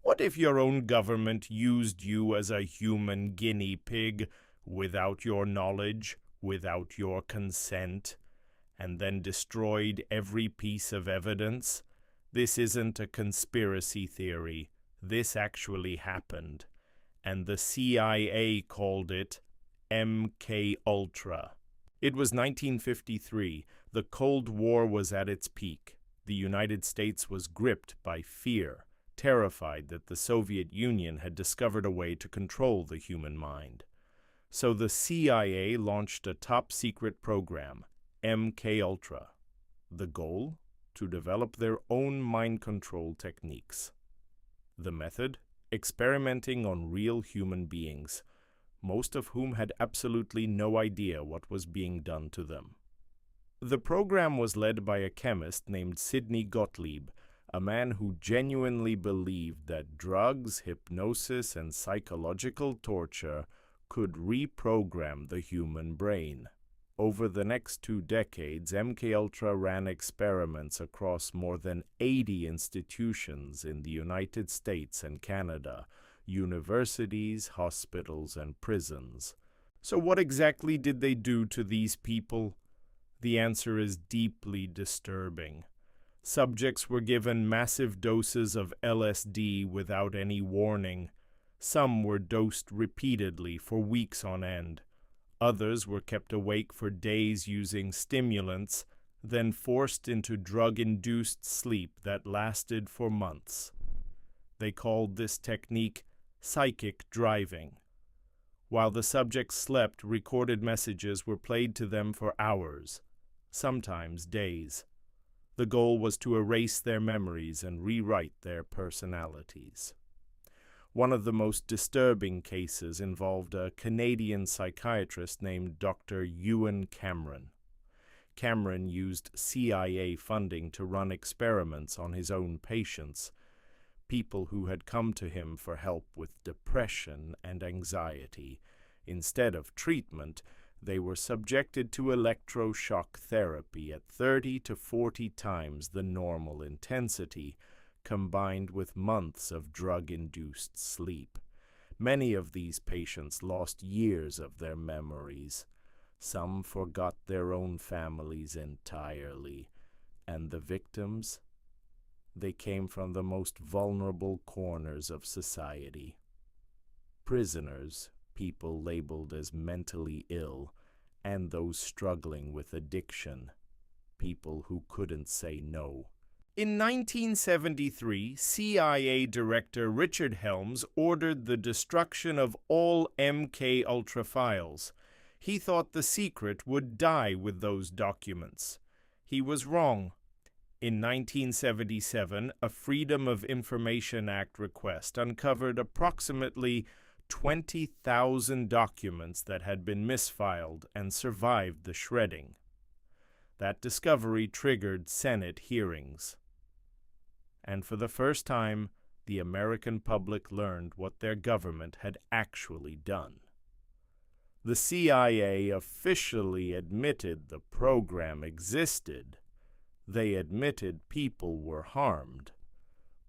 What if your own government used you as a human guinea pig without your knowledge, without your consent, and then destroyed every piece of evidence? This isn't a conspiracy theory. This actually happened, and the CIA called it MKUltra. It was 1953. The Cold War was at its peak. The United States was gripped by fear, terrified that the Soviet Union had discovered a way to control the human mind. So the CIA launched a top-secret program, MKUltra. The goal? To develop their own mind control techniques. The method? Experimenting on real human beings, most of whom had absolutely no idea what was being done to them. The program was led by a chemist named Sidney Gottlieb, a man who genuinely believed that drugs, hypnosis, and psychological torture could reprogram the human brain. Over the next 2 decades, MKUltra ran experiments across more than 80 institutions in the United States and Canada, universities, hospitals, and prisons. So what exactly did they do to these people? The answer is deeply disturbing. Subjects were given massive doses of LSD without any warning. Some were dosed repeatedly for weeks on end. Others were kept awake for days using stimulants, then forced into drug-induced sleep that lasted for months. They called this technique psychic driving. While the subjects slept, recorded messages were played to them for hours, sometimes days. The goal was to erase their memories and rewrite their personalities. One of the most disturbing cases involved a Canadian psychiatrist named Dr. Ewan Cameron. Cameron used CIA funding to run experiments on his own patients, people who had come to him for help with depression and anxiety. Instead of treatment, they were subjected to electroshock therapy at 30 to 40 times the normal intensity, combined with months of drug-induced sleep. Many of these patients lost years of their memories. Some forgot their own families entirely. And the victims? They came from the most vulnerable corners of society. Prisoners, people labeled as mentally ill, and those struggling with addiction, people who couldn't say no. In 1973, CIA Director Richard Helms ordered the destruction of all MKUltra files. He thought the secret would die with those documents. He was wrong. In 1977, a Freedom of Information Act request uncovered approximately 20,000 documents that had been misfiled and survived the shredding. That discovery triggered Senate hearings. And for the first time, the American public learned what their government had actually done. The CIA officially admitted the program existed. They admitted people were harmed,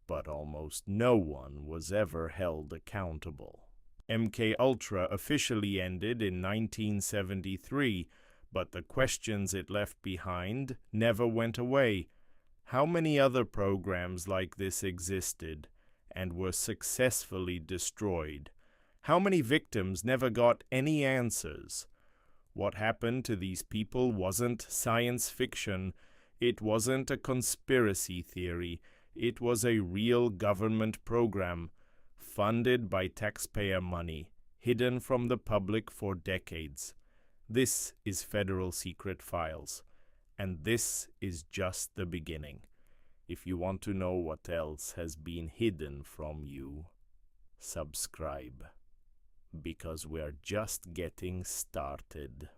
but almost no one was ever held accountable. MKUltra officially ended in 1973, but the questions it left behind never went away. How many other programs like this existed and were successfully destroyed? How many victims never got any answers? What happened to these people wasn't science fiction. It wasn't a conspiracy theory. It was a real government program, funded by taxpayer money, hidden from the public for decades. This is Federal Secret Files. And this is just the beginning. If you want to know what else has been hidden from you, subscribe. Because we're just getting started.